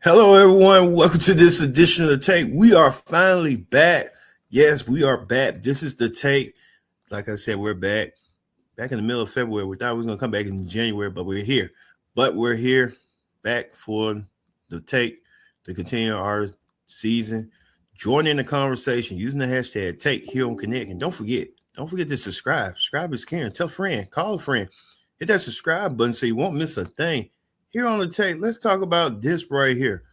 Hello, everyone. Welcome to this edition of The Take. We are finally back. Yes, we are back. This is The Take. Like I said, we're back in the middle of February. We thought we were going to come back in January, but we're here. We're here back for The Take to continue our season. Join in the conversation using the hashtag Take here on Connect. And don't forget to subscribe. Subscribe is caring. Tell a friend. Call a friend. Hit that subscribe button so you won't miss a thing. Here on The Take, let's talk about this right here.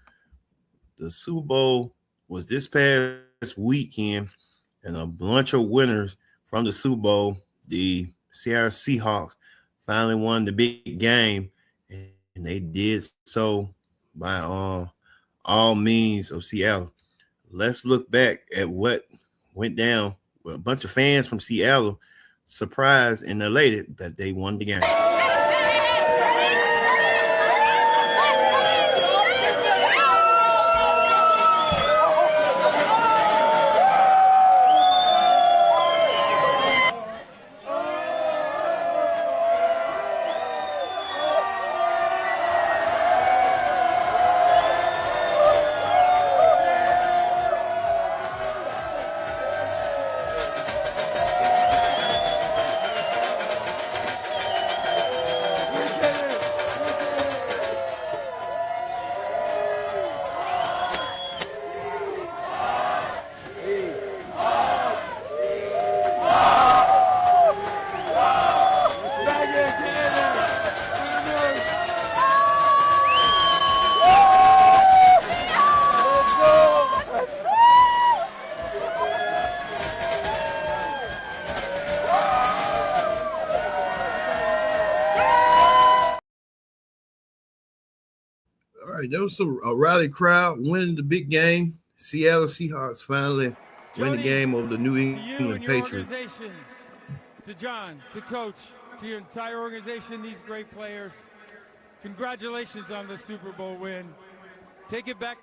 The Super Bowl was this past weekend, and a bunch of winners from the Super Bowl, the Seattle Seahawks, finally won the big game, and they did so by all means of Seattle. Let's look back at what went down. Well, a bunch of fans from Seattle surprised and elated that they won the game. There was a rowdy crowd winning the big game. Seattle Seahawks finally win the game over the New England Patriots. To John, to Coach, to your entire organization, these great players, congratulations on the Super Bowl win. Take it back.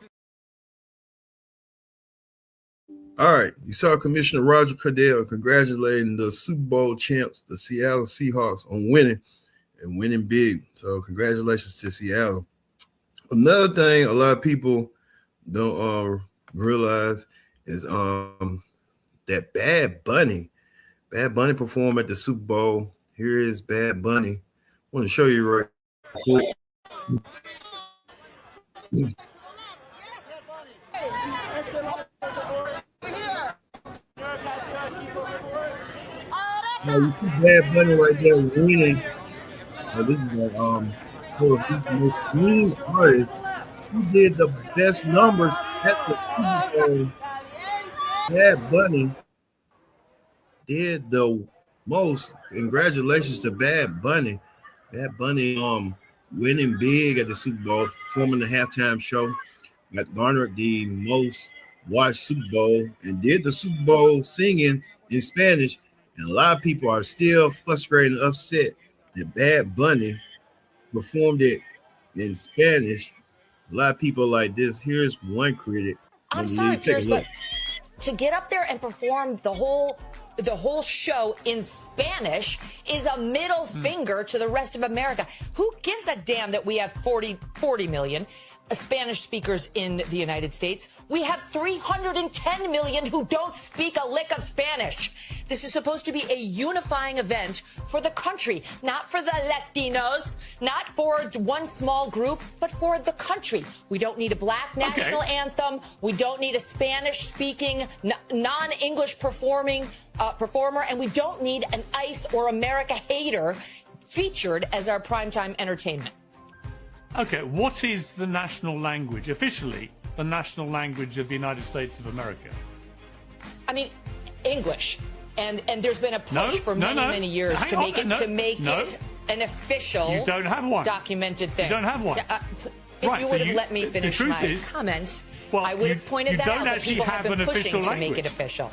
All right, you saw Commissioner Roger Goodell congratulating the Super Bowl champs, the Seattle Seahawks, on winning big. So congratulations to Seattle. Another thing a lot of people don't realize is that Bad Bunny performed at the Super Bowl. Here is Bad Bunny. I want to show you right quick. You see Bad Bunny right there winning. This is like he's the most streamed artist who did the best numbers at the Super Bowl. Bad Bunny did the most. Congratulations to Bad Bunny. Bad Bunny winning big at the Super Bowl, performing the halftime show, that garnered the most watched Super Bowl, and did the Super Bowl singing in Spanish. And a lot of people are still frustrated and upset that Bad Bunny performed it in Spanish. A lot of people like this. Here's one critic. I'm sorry, Pierce, but to get up there and perform the whole show in Spanish is a middle finger to the rest of America. Who gives a damn that we have 40 million Spanish speakers in the United States? We have 310 million who don't speak a lick of Spanish. This is supposed to be a unifying event for the country, not for the Latinos, not for one small group, but for the country. We don't need a black national anthem. We don't need a Spanish-speaking, non-English performer, and we don't need an ICE or America hater featured as our primetime entertainment. Okay, what is the national language, officially the national language of the United States of America? I mean, English. And there's been a push for many years to make it an official you don't have one. Documented thing. You don't have one. If you would have let me finish my comments, I would have pointed that out, that people have been pushing to make it official.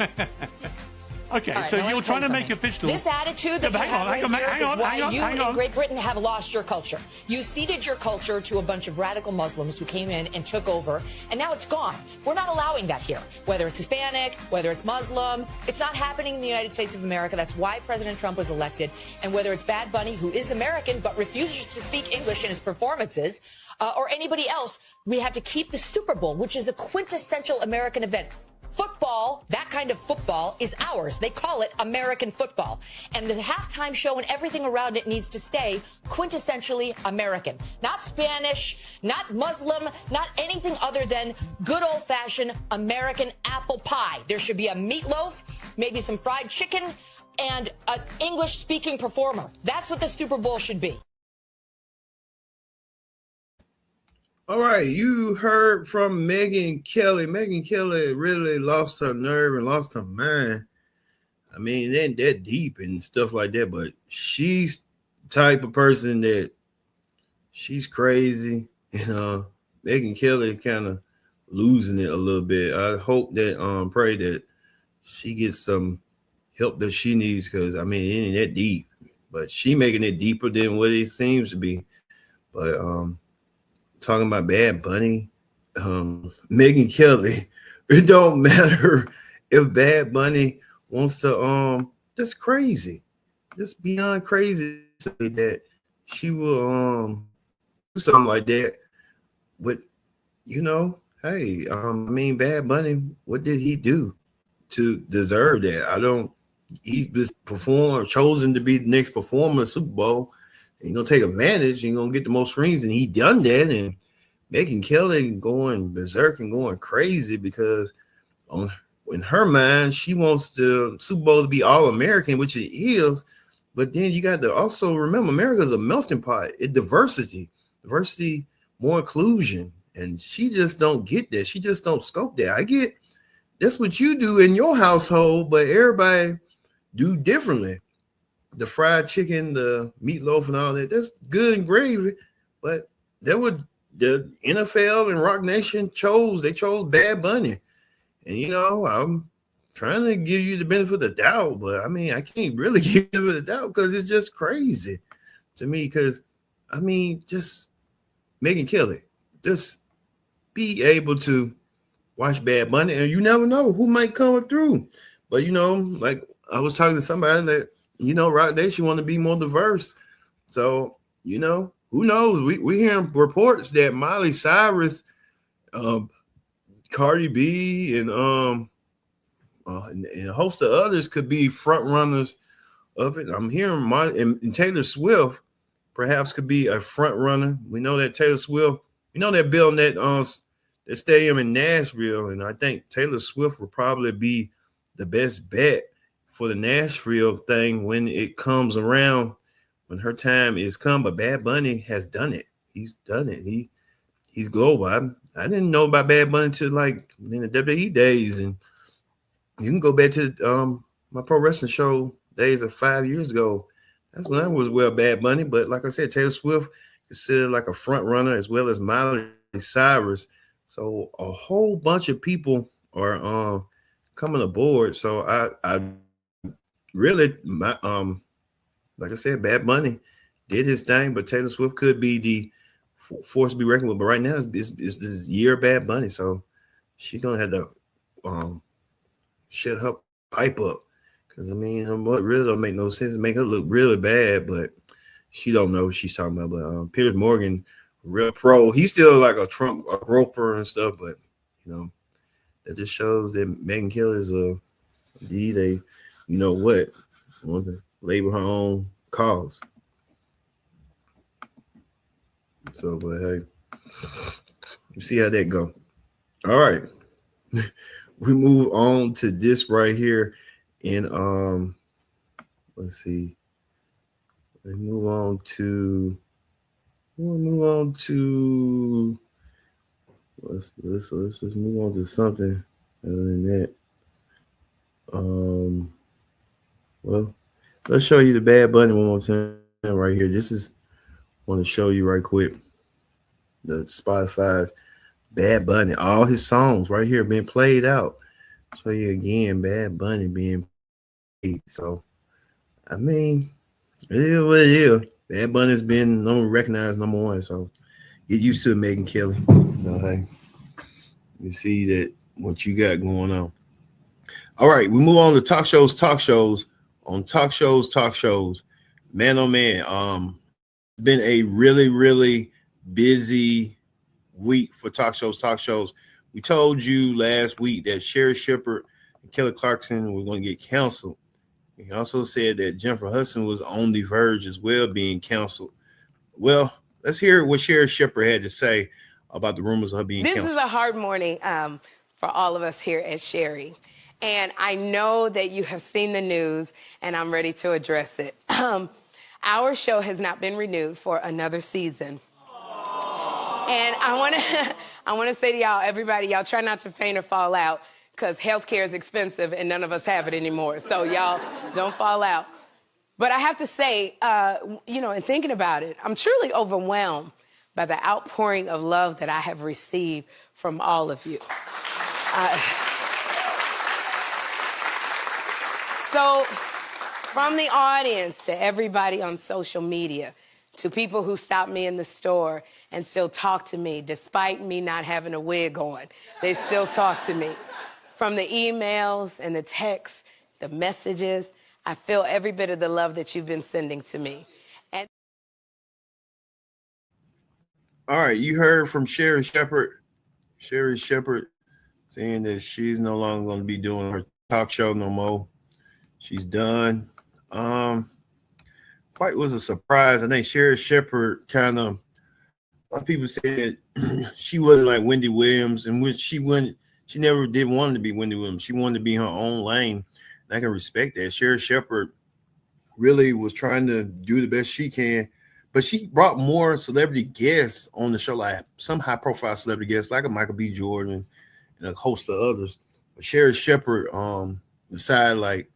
Okay, Right, so now let you're me tell trying to you make something. official. This attitude that you have right here is why you in Great Britain have lost your culture. You ceded your culture to a bunch of radical Muslims who came in and took over, and now it's gone. We're not allowing that here. Whether it's Hispanic, whether it's Muslim, it's not happening in the United States of America. That's why President Trump was elected. And whether it's Bad Bunny, who is American but refuses to speak English in his performances, or anybody else, we have to keep the Super Bowl, which is a quintessential American event. Football, that kind of football, is ours. They call it American football. And the halftime show and everything around it needs to stay quintessentially American. Not Spanish, not Muslim, not anything other than good old-fashioned American apple pie. There should be a meatloaf, maybe some fried chicken, and an English-speaking performer. That's what the Super Bowl should be. All right, you heard from Megyn Kelly. Megyn Kelly really lost her nerve and lost her mind. I mean, it ain't that deep and stuff like that, but she's the type of person that she's crazy. And Megyn Kelly kind of losing it a little bit. I hope that pray that she gets some help that she needs, because I mean, it ain't that deep, but she making it deeper than what it seems to be. But talking about Bad Bunny, Megyn Kelly, it don't matter if Bad Bunny wants to that's crazy, just beyond crazy that she will do something like that. But hey, I mean, Bad Bunny, what did he do to deserve that? He was chosen to be the next performer of the Super Bowl. You're gonna take advantage, you're gonna get the most rings, and he done that. And Megyn Kelly going berserk and going crazy because in her mind, she wants the Super Bowl to be all American, which it is. But then you got to also remember, America is a melting pot. It's diversity, more inclusion, and she just don't get that. She just don't scope that. I get that's what you do in your household, but everybody do differently. The fried chicken, the meatloaf, and all that—that's good and gravy. But the NFL and Rock Nation chose Bad Bunny, and I'm trying to give you the benefit of the doubt, but I mean, I can't really give you the benefit of the doubt because it's just crazy to me. Because I mean, just Megyn Kelly, just be able to watch Bad Bunny, and you never know who might come through. But like I was talking to somebody that Rock Nation want to be more diverse. So who knows? We hearing reports that Miley Cyrus, Cardi B, and a host of others could be front runners of it. I'm hearing and Taylor Swift perhaps could be a front runner. We know that Taylor Swift, they're building that stadium in Nashville, and I think Taylor Swift will probably be the best bet for the Nashville thing when it comes around, when her time is come. But Bad Bunny has done it. He's done it. He's global. I didn't know about Bad Bunny until like in the WWE days, and you can go back to my pro wrestling show days of 5 years ago. That's when I was Bad Bunny. But like I said, Taylor Swift considered like a front runner, as well as Miley Cyrus. So a whole bunch of people are coming aboard. So I really, like I said, Bad Bunny did his thing, but Taylor Swift could be the force to be reckoned with. But right now, it's this year of Bad Bunny, so she's gonna have to shut her pipe up, because I mean, what really don't make no sense to make her look really bad, but she don't know what she's talking about. But Piers Morgan, real pro, he's still like a Trump, a groper and stuff, but that just shows that Megyn Kelly is indeed a want to label her own cause. So, but hey, you see how that go. All right, we move on to this right here, and let's see. Let's move on to. Let's just move on to something other than that. Well, let's show you the Bad Bunny one more time right here. This is want to show you right quick the Spotify's Bad Bunny, all his songs right here being played out. Show you again Bad Bunny being So, I mean, it is what it is. Bad Bunny's been recognized number one. So, get used to it, Megyn Kelly. So, hey, you see that what you got going on. All right, we move on to talk shows. On talk shows. Man, oh man, been a really, really busy week for talk shows. We told you last week that Sherri Shepherd and Kelly Clarkson were going to get canceled. He also said that Jennifer Hudson was on the verge as well being canceled. Well, let's hear what Sherri Shepherd had to say about the rumors of her being canceled. This is a hard morning for all of us here at Sherri. And I know that you have seen the news, and I'm ready to address it. Our show has not been renewed for another season. And I want to say to y'all, everybody, y'all try not to faint or fall out, because healthcare is expensive and none of us have it anymore. So y'all don't fall out. But I have to say, in thinking about it, I'm truly overwhelmed by the outpouring of love that I have received from all of you. So from the audience to everybody on social media, to people who stop me in the store and still talk to me despite me not having a wig on, they still talk to me. From the emails and the texts, the messages, I feel every bit of the love that you've been sending to me. And all right, you heard from Sherri Shepherd. Sherri Shepherd saying that she's no longer going to be doing her talk show no more. She's done. Quite was a surprise. I think Sherri Shepherd a lot of people said she wasn't like Wendy Williams, in which she never did want to be Wendy Williams. She wanted to be in her own lane. And I can respect that. Sherri Shepherd really was trying to do the best she can, but she brought more celebrity guests on the show, like some high-profile celebrity guests, like a Michael B. Jordan and a host of others. But Sherri Shepherd decided,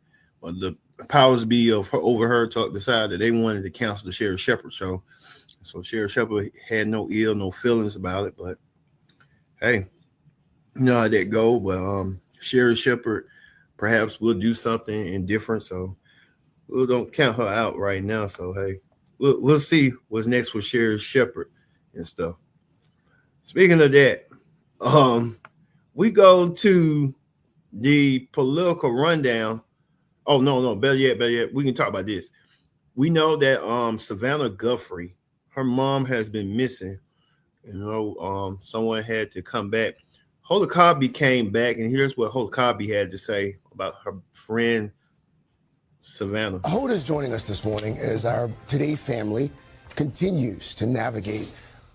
the powers be over her decided that they wanted to cancel the Sherri Shepherd show. So Sherri Shepherd had no feelings about it, but hey, you know how that go. But Sherri Shepherd perhaps will do something indifferent, so we don't count her out right now. So hey, we'll see what's next for Sherri Shepherd and stuff. Speaking of that, we go to the political rundown. Oh, no, better yet, we can talk about this. We know that Savannah Guthrie, her mom has been missing. Someone had to come back. Hoda Kotb came back, and here's what Hoda Kotb had to say about her friend Savannah. Hoda is joining us this morning as our Today family continues to navigate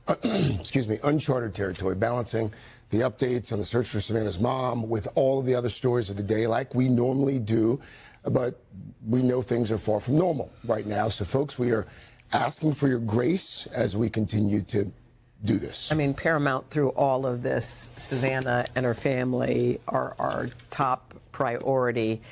uncharted territory, balancing the updates on the search for Savannah's mom with all of the other stories of the day like we normally do. But we know things are far from normal right now. So, folks, we are asking for your grace as we continue to do this. I mean, paramount through all of this, Savannah and her family are our top priority.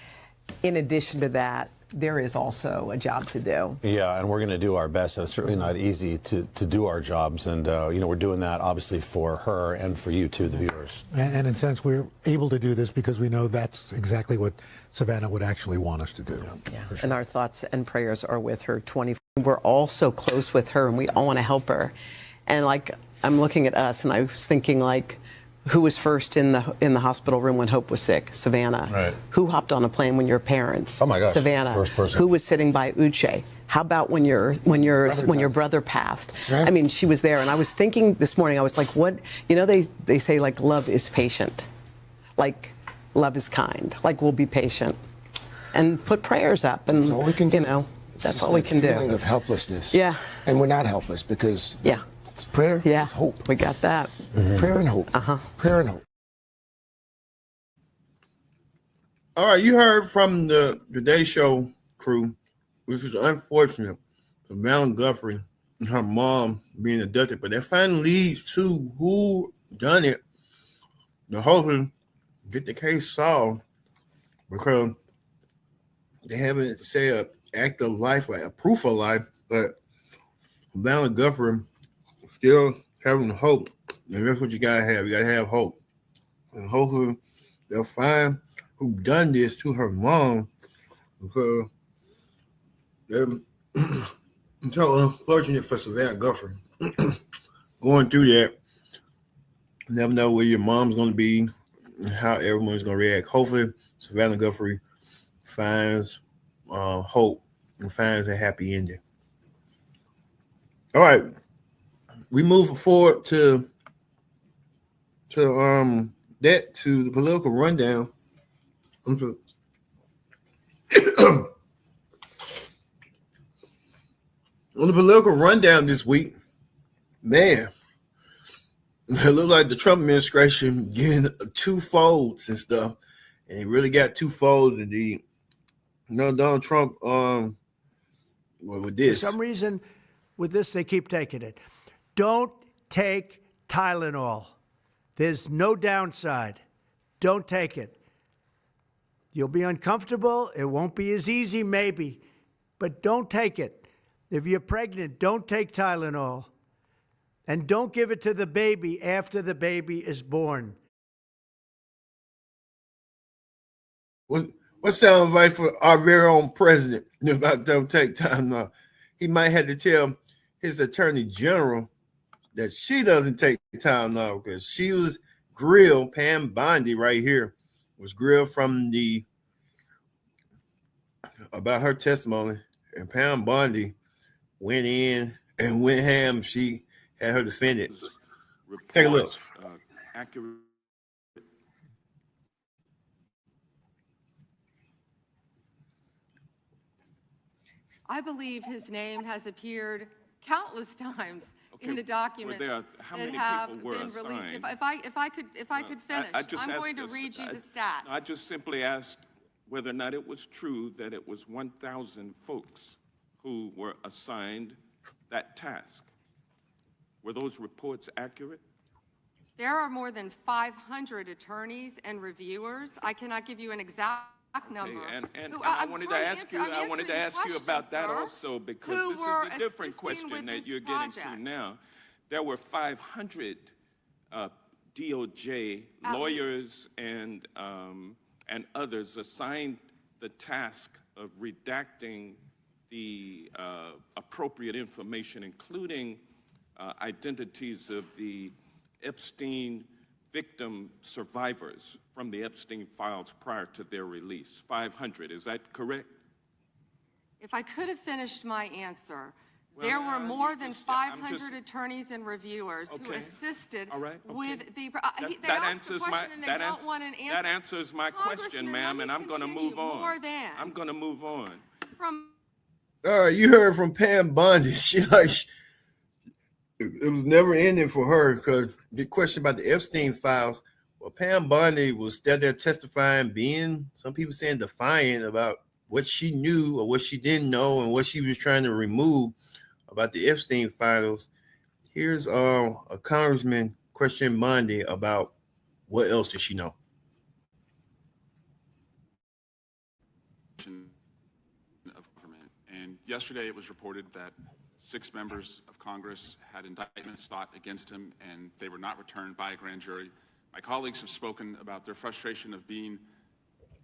In addition to that, there is also a job to do. Yeah, and we're going to do our best. It's certainly not easy to do our jobs. And, we're doing that, obviously, for her and for you, too, the viewers. And in a sense, we're able to do this because we know that's exactly what Savannah would actually want us to do. Yeah, sure. And our thoughts and prayers are with her 24. We're all so close with her, and we all want to help her. And, I'm looking at us, and I was thinking, who was first in the hospital room when Hope was sick? Savannah. Right. Who hopped on a plane when your parents? Oh my gosh. Savannah. First person. Who was sitting by Uche? How about when your brother passed? Right. I mean, she was there, and I was thinking this morning. I was like, what? They say love is patient, love is kind. We'll be patient, and put prayers up, and that's all we can do. That's all we can do. Feeling of helplessness. Yeah. And we're not helpless because it's prayer. Yeah. It's hope. We got that. Mm-hmm. Prayer and hope. Prayer and hope. All right, you heard from the Today Show crew, which is unfortunate. Savannah Guthrie and her mom being abducted, but that finally leads to who done it. They're hoping get the case solved because they haven't said an act of life, like a proof of life, but Savannah Guthrie still having hope, and that's what you gotta have. You gotta have hope, and hopefully they'll find who done this to her mom. because it's so unfortunate for Savannah Guthrie going through that. You never know where your mom's going to be, and how everyone's going to react. Hopefully, Savannah Guthrie finds hope and finds a happy ending. All right, we move forward to the political rundown. On the political rundown this week, man, it looked like the Trump administration getting two folds and stuff, and he really got two folds. Indeed, Donald Trump, with this, for some reason, with this they keep taking it. Don't take Tylenol. There's no downside. Don't take it. You'll be uncomfortable. It won't be as easy, maybe, but don't take it. If you're pregnant, don't take Tylenol. And don't give it to the baby after the baby is born. What sound advice for our very own president about don't take Tylenol? He might have to tell his attorney general that she doesn't take Tylenol because she was grilled. Pam Bondi right here was grilled about her testimony, and Pam Bondi went in and went ham. She had her defended. Take a look. Accurate. I believe his name has appeared countless times in the documents that have been released. If I could finish, I'm going to read you the stats. I just simply asked whether or not it was true that it was 1,000 folks who were assigned that task. Were those reports accurate? There are more than 500 attorneys and reviewers. I cannot give you an exact number. And I wanted to ask you about that also, because this is a different question that you're getting to now. There were 500 DOJ lawyers and others assigned the task of redacting the appropriate information, including identities of the Epstein victim survivors from the Epstein files prior to their release. 500, is that correct? If I could have finished my answer, there were more than 500 attorneys and reviewers who assisted with the. They asked the question and they don't want an answer. That answers my question, ma'am, and I'm going to move on. I'm going to move on. You heard from Pam Bondi. It was never ending for her because the question about the Epstein files. Well, Pam Bondi was still there testifying, being, some people saying, defiant about what she knew or what she didn't know and what she was trying to remove about the Epstein files. Here's a congressman questioning Bondi about what else did she know. Of government. And yesterday it was reported that 6 members of Congress had indictments sought against him, and they were not returned by a grand jury. My colleagues have spoken about their frustration of being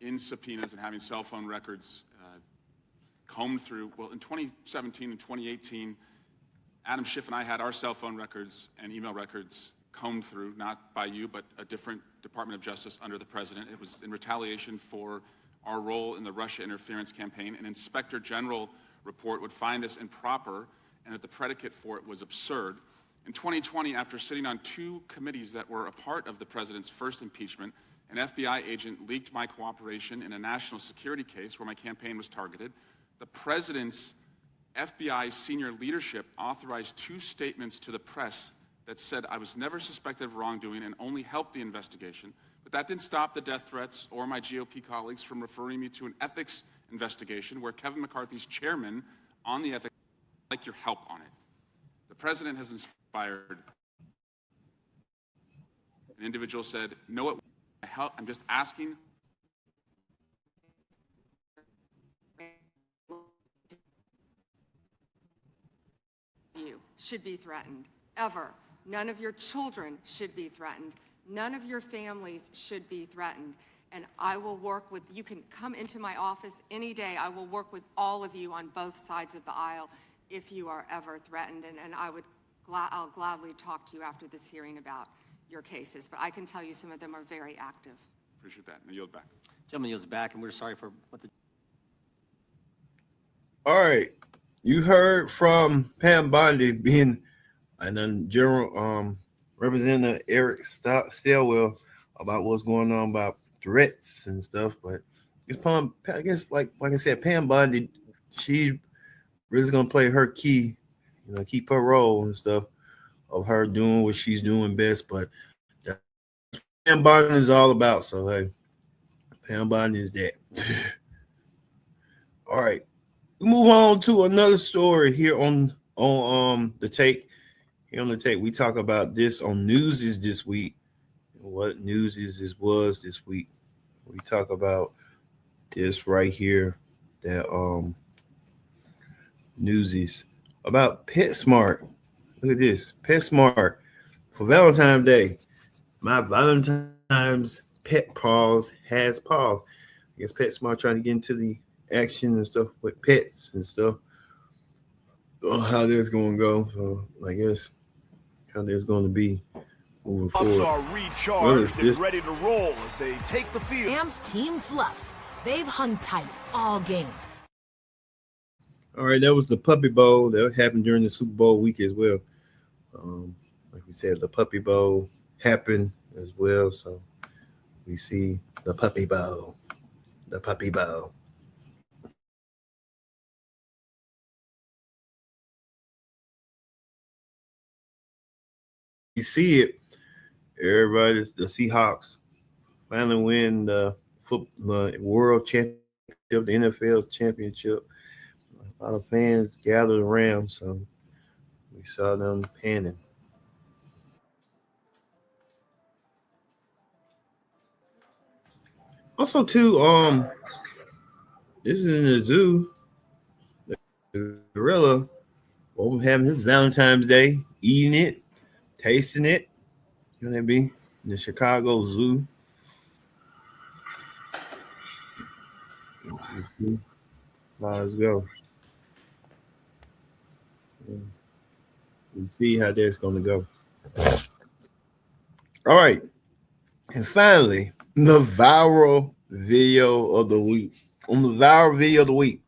in subpoenas and having cell phone records combed through. Well, in 2017 and 2018, Adam Schiff and I had our cell phone records and email records combed through, not by you, but a different Department of Justice under the president. It was in retaliation for our role in the Russia interference campaign. An Inspector General report would find this improper and that the predicate for it was absurd. In 2020, after sitting on 2 committees that were a part of the president's first impeachment, an FBI agent leaked my cooperation in a national security case where my campaign was targeted. The president's FBI senior leadership authorized 2 statements to the press that said I was never suspected of wrongdoing and only helped the investigation. But that didn't stop the death threats or my GOP colleagues from referring me to an ethics investigation where Kevin McCarthy's chairman on the ethics, I'd like your help on it. The president has inspired. An individual said, no, I'm just asking. You should be threatened, ever. None of your children should be threatened. None of your families should be threatened. And I will work with, you can come into my office any day. I will work with all of you on both sides of the aisle if you are ever threatened. And I'll gladly talk to you after this hearing about your cases. But I can tell you some of them are very active. Appreciate that. And I yield back. Gentleman yields back, and we're sorry for what the... All right. You heard from Pam Bondi being, and then General Representative Eric Stilwell about what's going on about threats and stuff. But it's Pam, I guess, like I said, Pam Bondi, she really gonna play her key, keep her role and stuff of her doing what she's doing best. But that's what Pam Bondi is all about. So hey, Pam Bondi is that. All right. We move on to another story here on the take. Here on the take, we talk about this on Newsies this week. What Newsies was this week. We talk about this right here, that Newsies about PetSmart. Look at this, PetSmart for Valentine's Day. My Valentine's pet pause has paused. I guess PetSmart trying to get into the action and stuff with pets and stuff. How that's going to go. So I guess how that's going to be moving forward. Are recharged and ready to roll as they take the field. Rams Team Fluff. They've hung tight all game. All right, that was the Puppy Bowl. That happened during the Super Bowl week as well. Like we said, the Puppy Bowl happened as well. So we see the Puppy Bowl. The Puppy Bowl. You see it, everybody. The Seahawks finally win the World Championship, the NFL Championship. A lot of fans gathered around, so we saw them panning. Also, too, this is in the zoo. The gorilla having his Valentine's Day, eating it, tasting it. You know what I mean? In the Chicago Zoo. Let's go. We'll see how that's going to go. All right. And finally, the viral video of the week. On the viral video of the week,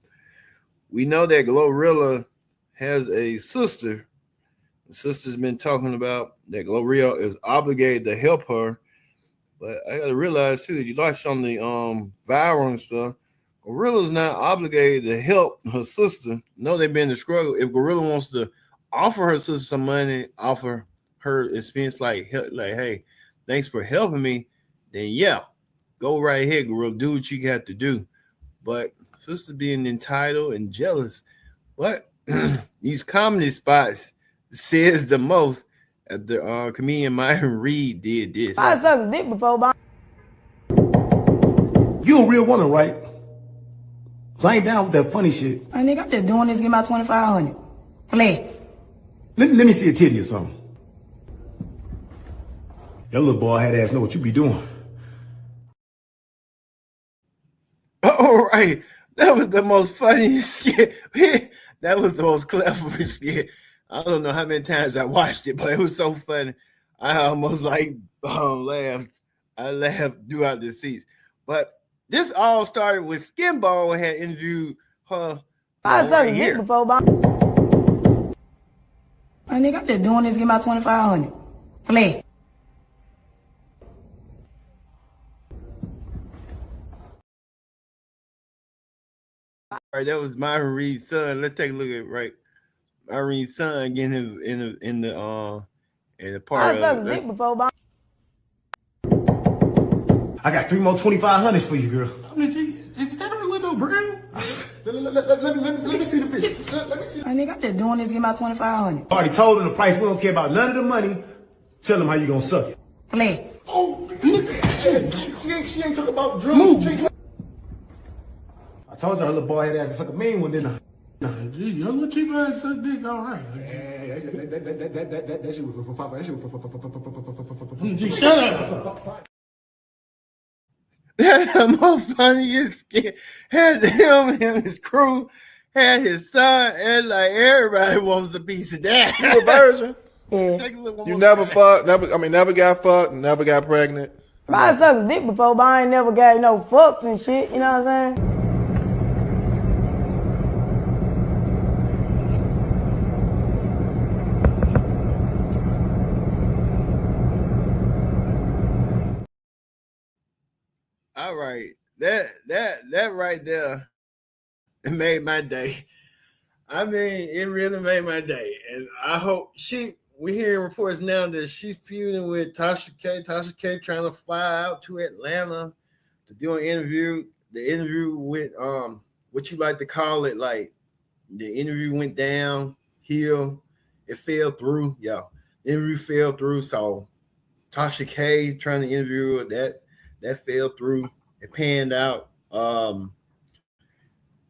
we know that GloRilla has a sister. The sister's been talking about that GloRilla is obligated to help her. But I got to realize, too, that you watched on the viral and stuff, GloRilla's not obligated to help her sister. No, they've been in the struggle. If GloRilla wants to offer her sister some money, offer her expense, like hey, thanks for helping me, then yeah, go right ahead, GloRilla, do what you got to do. But sister being entitled and jealous. But these comedy spots says the most. The comedian Myron Reed did this. I sucked a dick before, but you a real woman, right? So I ain't down with that funny shit. I nigga, I'm just doing this to get my 2,500. Play. Let me see a titty or something. That little boy had ass know what you be doing. All right. That was the most funniest skit. That was the most clever skit. I don't know how many times I watched it, but it was so funny. I almost laughed. I laughed throughout the seats. But this all started with Skinball had interviewed her. I sucked a dick before, but my nigga, I'm just doing this to get my 2,500. Play. All right, that was Myron Reed's son. Let's take a look at it, right. Myron Reed's son getting in the part. I sucked a dick before, but I got 3 more 2,500s for you, girl. I mean, is that Orlando Brown? Let me see the video. Let me see. My nigga, I'm just doing this to get my 2,500. Already told him the price. We don't care about none of the money. Tell him how you gonna suck it. Play. Oh, she ain't talking about drugs. I told you her little boy had ass to suck a mean one, didn't I? Gee, your little cheap ass suck dick, all right. That shit was for 5. That shit was for. Gee, shut up. That's the most funniest skit. Had him and his crew, had his son, and like everybody wants a piece of that. You a virgin? Yeah. You never fucked, never got fucked, never got pregnant. I sucked some dick before, but I ain't never got no fucked and shit, you know what I'm saying? All right. That right there, it made my day. I mean, it really made my day. And I hope we're hearing reports now that she's feuding with Tasha K. Tasha K trying to fly out to Atlanta to do an interview. The interview with what you like to call it, like the interview went downhill. It fell through. Yeah. The interview fell through. So Tasha K trying to interview her, that fell through. It panned out.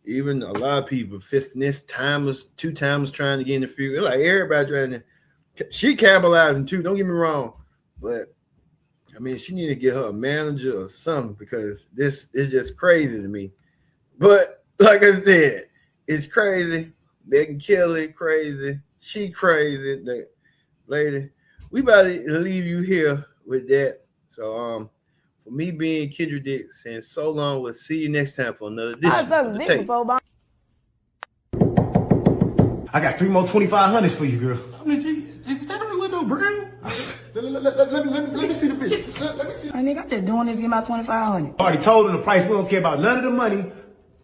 Even a lot of people, Fistiness, Timers, 2 times trying to get in the field. Like everybody trying to. She capitalizing too. Don't get me wrong, but I mean, she need to get her a manager or something because this is just crazy to me. But like I said, it's crazy. Megyn Kelly crazy. She crazy. The lady. We about to leave you here with that. So for me being Kendra Dick saying so long, we'll see you next time for another edition of The Tape. I got 3 more 2500s for you, girl. I mean, is that a little brown? Let me see the bitch. Let me see. I nigga, I'm just doing this to get my 2,500. I already told him the price. We don't care about none of the money.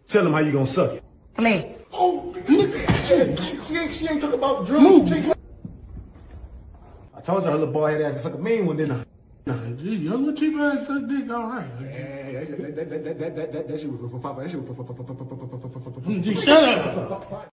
Tell him how you gonna suck it. Play. Oh, look at that. She ain't talking about drugs. I told you her little boy had ass like a mean one, didn't I? Gee, your little cheap ass suck dick, all right. That shit was for Papa. That shit was for. Gee, shut up.